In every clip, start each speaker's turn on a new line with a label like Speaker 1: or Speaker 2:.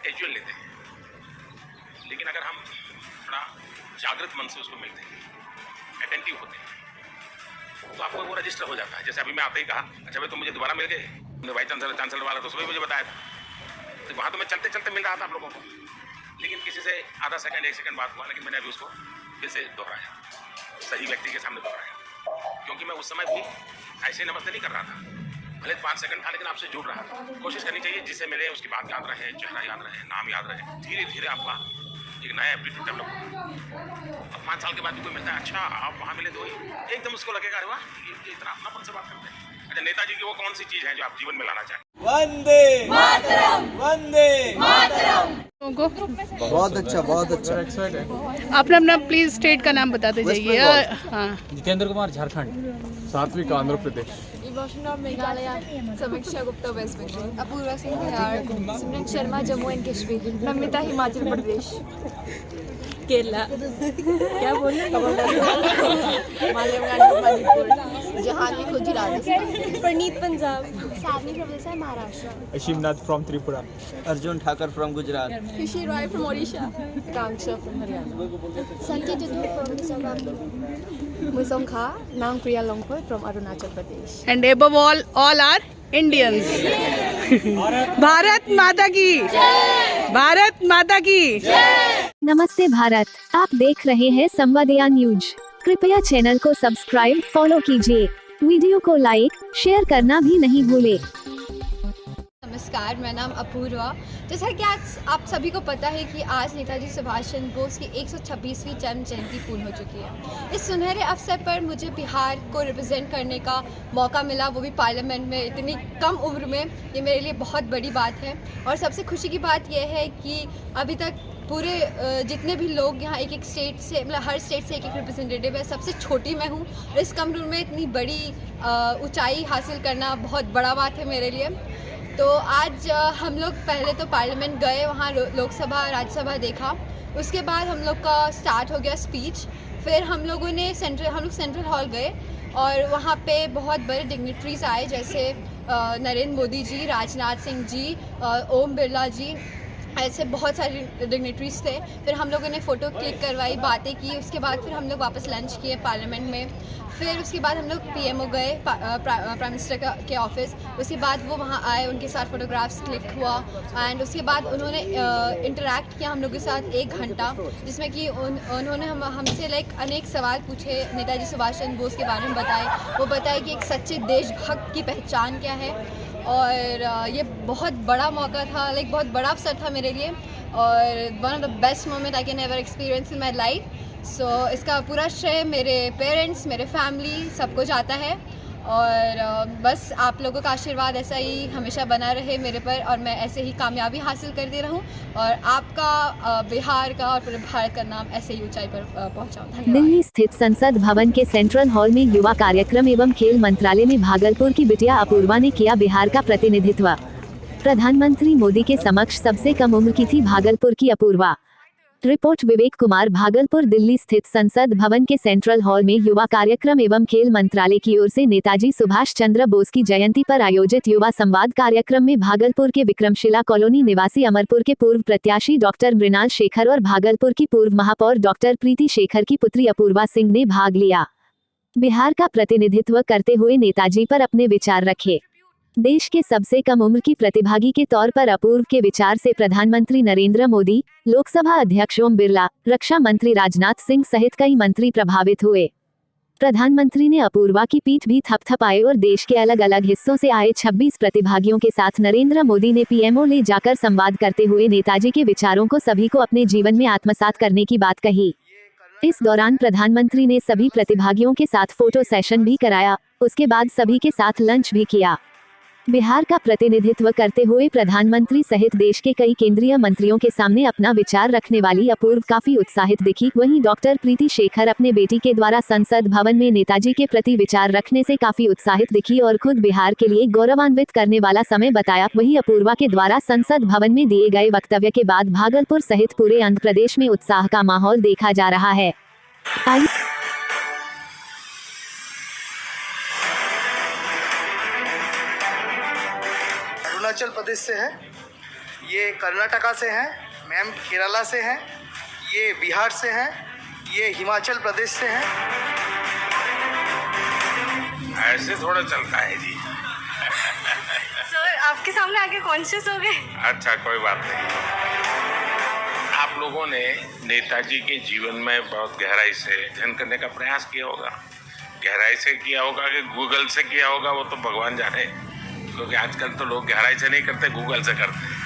Speaker 1: Casual लेते हैं, लेकिन अगर हम थोड़ा जागृत मन से उसको मिलते हैं, अटेंटिव होते हैं, तो आपको वो रजिस्टर हो जाता है। जैसे अभी मैं आते ही कहा, अच्छा भाई तुम मुझे दोबारा मिल गए, वाइस चांसलर वाला तो सुबह मुझे बताया था, तो वहाँ तो मैं चलते चलते मिल रहा था आप लोगों को, लेकिन किसी से आधा सेकंड 1 सेकंड बात हुआ, लेकिन मैंने अभी उसको फिर से दोहराया, सही व्यक्ति के सामने दोहराया, क्योंकि मैं उस समय भी ऐसे नमस्ते नहीं कर रहा था, भले 5 सेकंड था, लेकिन आपसे जुड़ रहा था। कोशिश करनी चाहिए जिससे मिले उसकी बात याद रहे, चेहरा याद रहे, नाम याद रहे, धीरे धीरे आपका एक नया एप्टीट्यूड डेवलप होगा। अब 5 साल के बाद भी कोई मिलता है, अच्छा आप वहाँ मिले तो एकदम उसको लगेगा, अरे वाह ये इतना अपनापन से बात करते हैं। अच्छा, नेताजी की वो कौन सी चीज़ है जो आप जीवन में लाना चाहें?
Speaker 2: वंदे मातरम, वंदे मातरम।
Speaker 3: बहुत अच्छा, बहुत अच्छा।
Speaker 4: अपना अपना प्लीज स्टेट का नाम बताते जाइए। हाँ,
Speaker 5: जितेंद्र कुमार झारखंड,
Speaker 6: सात्विक Andhra Pradesh,
Speaker 7: emotional Meghalaya, Samiksha Gupta West Bengal, Apurva Singh Bihar, Simran Sharma Jammu and Kashmir, Namita Himachal Pradesh, Kerala, क्या बोल रहे हैं, मालयम गांधी मणिपुर, जहानी खोजी राजस्थान, प्रणीत पंजाब, सावनी प्रोफेसर महाराष्ट्र,
Speaker 6: अशीमनाथ from Tripura,
Speaker 3: Arjun Thakar from Gujarat,
Speaker 7: Khushi Roy from Odisha, कांक्षा फ्रॉम हरियाणा, संजय जदू फ्रॉम मिजोरम, मुसोंग खा, नाम प्रिया लोंगफोई from Arunachal Pradesh.
Speaker 4: And above all are Indians. Bharat माता की जय, भारत माता की जय।
Speaker 8: नमस्ते भारत, आप देख रहे हैं संवादिया न्यूज। कृपया चैनल को सब्सक्राइब, फॉलो कीजिए। वीडियो को लाइक, शेयर करना भी नहीं भूले।
Speaker 7: नमस्कार, मेरा नाम अपूर्वा। जैसा कि आज आप सभी को पता है कि आज नेताजी सुभाष चंद्र बोस की 126वीं जन्म जयंती पूर्ण हो चुकी है। इस सुनहरे अवसर पर मुझे बिहार को रिप्रेजेंट करने का मौका मिला, वो भी पार्लियामेंट में, इतनी कम उम्र में। ये मेरे लिए बहुत बड़ी बात है। और सबसे खुशी की बात यह है कि अभी तक पूरे जितने भी लोग यहाँ एक स्टेट से, मतलब हर स्टेट से एक रिप्रेजेंटेटिव है, सबसे छोटी मैं हूँ। और इस कम उम्र में इतनी बड़ी ऊंचाई हासिल करना बहुत बड़ा बात है मेरे लिए। तो आज हम लोग पहले तो पार्लियामेंट गए, वहाँ लोकसभा राज्यसभा देखा। उसके बाद हम लोग का स्टार्ट हो गया स्पीच। फिर हम लोग सेंट्रल हॉल गए और वहाँ पे बहुत बड़े डिग्निटरीज आए, जैसे नरेंद्र मोदी जी, राजनाथ सिंह जी, ओम बिरला जी, ऐसे बहुत सारे डिग्निटरीज थे। फिर हम लोगों ने फ़ोटो क्लिक करवाई, बातें की। उसके बाद फिर हम लोग वापस लंच किए पार्लियामेंट में। फिर उसके बाद हम लोग पीएमओ गए, प्राइम मिनिस्टर के ऑफिस। उसके बाद वो वहाँ आए, उनके साथ फ़ोटोग्राफ्स क्लिक हुआ। एंड उसके बाद उन्होंने इंटरेक्ट किया हम लोग के साथ 1 घंटा, जिसमें कि उन्होंने हमसे अनेक सवाल पूछे, नेताजी सुभाष चंद्र बोस के बारे में बताए। वो बताए कि एक सच्चे देशभक्त की पहचान क्या है। और ये बहुत बड़ा मौका था, बहुत बड़ा अवसर था मेरे लिए, और one of the best moment I can ever experience in my life. So इसका पूरा श्रेय मेरे पेरेंट्स, मेरे फैमिली, सबको जाता है। और बस आप लोगों का आशीर्वाद ऐसा ही हमेशा बना रहे मेरे पर, और मैं ऐसे ही कामयाबी हासिल करती रहूं, और आपका, बिहार का और पूरे भारत का नाम ऐसे ही ऊंचाई पर पहुंचाऊं। धन्यवाद।
Speaker 8: दिल्ली स्थित संसद भवन के सेंट्रल हॉल में युवा कार्यक्रम एवं खेल मंत्रालय में भागलपुर की बिटिया अपूर्वा ने किया बिहार का प्रतिनिधित्व। प्रधानमंत्री मोदी के समक्ष सबसे कम उम्र की थी भागलपुर की अपूर्वा। रिपोर्ट विवेक कुमार, भागलपुर। दिल्ली स्थित संसद भवन के सेंट्रल हॉल में युवा कार्यक्रम एवं खेल मंत्रालय की ओर से नेताजी सुभाष चंद्र बोस की जयंती पर आयोजित युवा संवाद कार्यक्रम में भागलपुर के विक्रमशिला कॉलोनी निवासी अमरपुर के पूर्व प्रत्याशी डॉक्टर मृणाल शेखर और भागलपुर की पूर्व महापौर डॉक्टर प्रीति शेखर की पुत्री अपूर्वा सिंह ने भाग लिया। बिहार का प्रतिनिधित्व करते हुए नेताजी पर अपने विचार रखे। देश के सबसे कम उम्र की प्रतिभागी के तौर पर अपूर्व के विचार से प्रधानमंत्री नरेंद्र मोदी, लोकसभा अध्यक्ष ओम बिरला, रक्षा मंत्री राजनाथ सिंह सहित कई मंत्री प्रभावित हुए। प्रधानमंत्री ने अपूर्वा की पीठ भी थपथपाई और देश के अलग अलग हिस्सों से आए 26 प्रतिभागियों के साथ नरेंद्र मोदी ने पीएमओ ले जाकर संवाद करते हुए नेताजी के विचारों को सभी को अपने जीवन में आत्मसात करने की बात कही। इस दौरान प्रधानमंत्री ने सभी प्रतिभागियों के साथ फोटो सेशन भी कराया। उसके बाद सभी के साथ लंच भी किया। बिहार का प्रतिनिधित्व करते हुए प्रधानमंत्री सहित देश के कई केंद्रीय मंत्रियों के सामने अपना विचार रखने वाली अपूर्व काफी उत्साहित दिखी। वहीं डॉक्टर प्रीति शेखर अपने बेटी के द्वारा संसद भवन में नेताजी के प्रति विचार रखने से काफी उत्साहित दिखी और खुद बिहार के लिए गौरवान्वित करने वाला समय बताया। वहीं अपूर्वा के द्वारा संसद भवन में दिए गए वक्तव्य के बाद भागलपुर सहित पूरे आंध्र प्रदेश में उत्साह का माहौल देखा जा रहा है।
Speaker 9: अरुणाचल प्रदेश से है
Speaker 5: ये कर्नाटका से हैं, मैम केरला से हैं, ये बिहार से हैं, ये हिमाचल प्रदेश से हैं।
Speaker 1: ऐसे थोड़ा चलता है जी।
Speaker 9: सर आपके सामने आके कॉन्शियस हो गए?
Speaker 1: अच्छा, कोई बात नहीं। आप लोगों ने नेताजी के जीवन में बहुत गहराई से अध्ययन करने का प्रयास किया होगा। गहराई से किया होगा कि गूगल से किया होगा, वो तो भगवान जाने, क्योंकि आजकल तो लोग गहराई से नहीं करते, गूगल से करते हैं।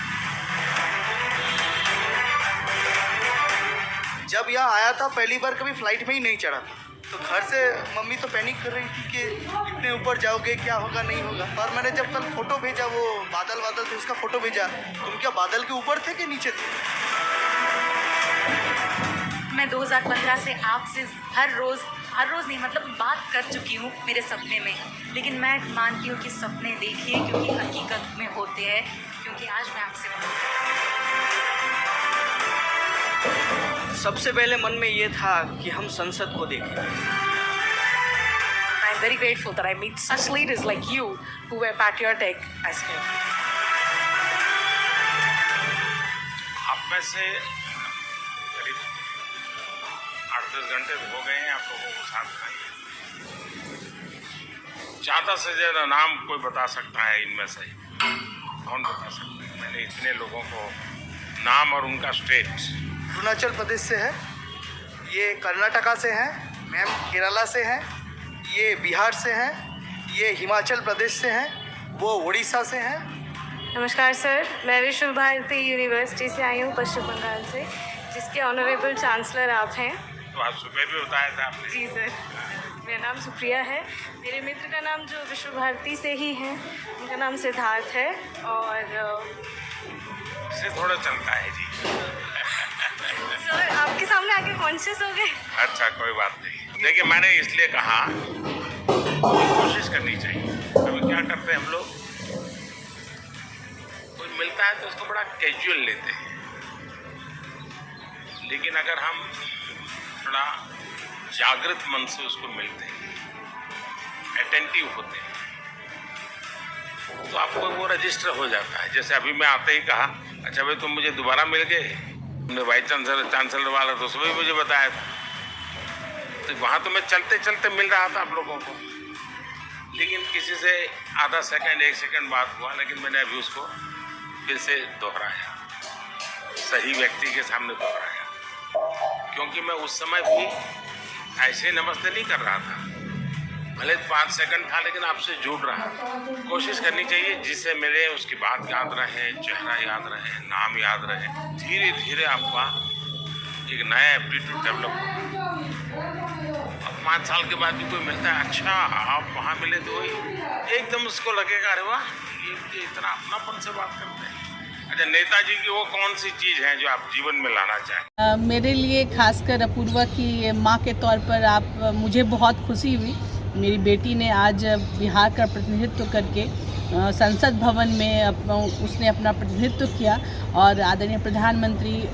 Speaker 5: जब यहाँ आया था पहली बार कभी फ्लाइट में ही नहीं चढ़ा था, तो घर से मम्मी तो पैनिक कर रही थी कि इतने ऊपर जाओगे, क्या होगा नहीं होगा। और मैंने जब कल फोटो भेजा, वो बादल थे, उसका फोटो भेजा, तुम क्या बादल के ऊपर थे कि नीचे थे?
Speaker 9: मैं 2015 से आपसे हर रोज़ नहीं मतलब बात कर चुकी हूँ मेरे सपने में, लेकिन मैं मानती हूँ कि सपने देखिए क्योंकि हकीकत में होते हैं, क्योंकि आज मैं आपसे
Speaker 5: सबसे पहले मन में ये था कि हम संसद को देखें।
Speaker 9: I am very grateful that I meet such leaders like you who were patriotic as him.
Speaker 1: आप में से करीब 8-10 घंटे हो गए हैं आप लोगों को साथ खाए। ज़्यादा से ज़्यादा नाम कोई बता सकता है इनमें से? कौन बता सकता है? मैंने इतने लोगों को नाम और उनका स्टेट।
Speaker 5: अरुणाचल प्रदेश से है, ये कर्नाटका से हैं, मैम केरला से हैं, ये बिहार से हैं, ये हिमाचल प्रदेश से हैं, वो उड़ीसा से हैं।
Speaker 9: नमस्कार सर, मैं विश्व भारती यूनिवर्सिटी से आई हूँ, पश्चिम बंगाल से, जिसके ऑनरेबल चांसलर आप हैं।
Speaker 1: तो आज सुबह भी बताया था आपने।
Speaker 9: जी सर, मेरा नाम सुप्रिया है। मेरे मित्र का नाम जो विश्व भारती से ही है, उनका नाम सिद्धार्थ है। और
Speaker 1: इससे थोड़ा चलता है जी।
Speaker 9: सर आपके सामने आके कॉन्शियस हो गए?
Speaker 1: अच्छा, कोई बात नहीं। देखिए, मैंने इसलिए कहा कोशिश करनी चाहिए। अभी क्या करते हैं हम लोग, कोई मिलता है तो उसको बड़ा कैजुअल लेते हैं, लेकिन अगर हम थोड़ा जागृत मन से उसको मिलते हैं, अटेंटिव होते हैं, तो आपको वो रजिस्टर हो जाता है। जैसे अभी मैं आते ही कहा, अच्छा भाई तुम मुझे दोबारा मिल गए, तुमने वाइस चांसलर वाला तो सुबह ही मुझे बताया था। तो वहाँ तो मैं चलते चलते मिल रहा था आप लोगों को, लेकिन किसी से आधा सेकंड 1 सेकंड बात हुआ, लेकिन मैंने अभी उसको फिर से दोहराया, सही व्यक्ति के सामने दोहराया, क्योंकि मैं उस समय भी ऐसे नमस्ते नहीं कर रहा था, भले 5 सेकंड था, लेकिन आपसे जुड़ रहा। कोशिश करनी चाहिए जिससे मिले उसकी बात याद रहे, चेहरा याद रहे, नाम याद रहे। धीरे धीरे आपका एक नया एप्टीट्यूड डेवलप होगा। अब 5 साल के बाद भी कोई मिलता है, अच्छा आप वहाँ मिले, तो एकदम उसको लगेगा अरे वाह, ये इतना अपनापन से बात करते हैं। अच्छा, नेताजी की वो कौन सी चीज़ है जो आप जीवन में लाना चाहें?
Speaker 4: मेरे लिए खासकर अपूर्वा की माँ के तौर पर आप मुझे बहुत खुशी हुई। मेरी बेटी ने आज बिहार का प्रतिनिधित्व करके संसद भवन में उसने अपना प्रतिनिधित्व किया, और आदरणीय प्रधानमंत्री,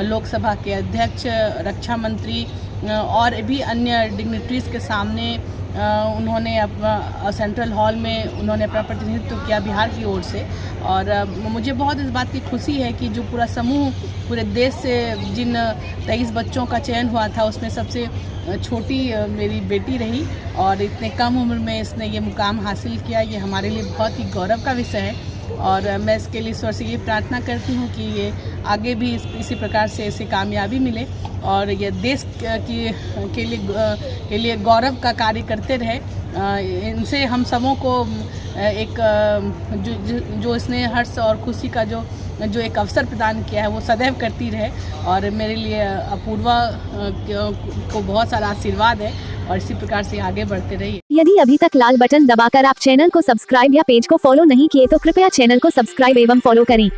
Speaker 4: लोकसभा के अध्यक्ष, रक्षा मंत्री और भी अन्य डिग्निटरीज के सामने उन्होंने अपना सेंट्रल हॉल में उन्होंने अपना प्रतिनिधित्व किया बिहार की ओर से। और मुझे बहुत इस बात की खुशी है कि जो पूरा समूह पूरे देश से जिन 23 बच्चों का चयन हुआ था, उसमें सबसे छोटी मेरी बेटी रही, और इतने कम उम्र में इसने ये मुकाम हासिल किया। ये हमारे लिए बहुत ही गौरव का विषय है, और मैं इसके लिए ईश्वर से ये प्रार्थना करती हूँ कि ये आगे भी इसी प्रकार से इसे कामयाबी मिले, और ये देश के लिए गौरव का कार्य करते रहे। इनसे हम सबों को एक जो इसने हर्ष और खुशी का जो एक अवसर प्रदान किया है, वो सदैव करती रहे। और मेरे लिए अपूर्वा को बहुत सारा आशीर्वाद है, और इसी प्रकार से आगे बढ़ते रहिए।
Speaker 8: यदि अभी तक लाल बटन दबाकर आप चैनल को सब्सक्राइब या पेज को फॉलो नहीं किए तो कृपया चैनल को सब्सक्राइब एवं फॉलो करें।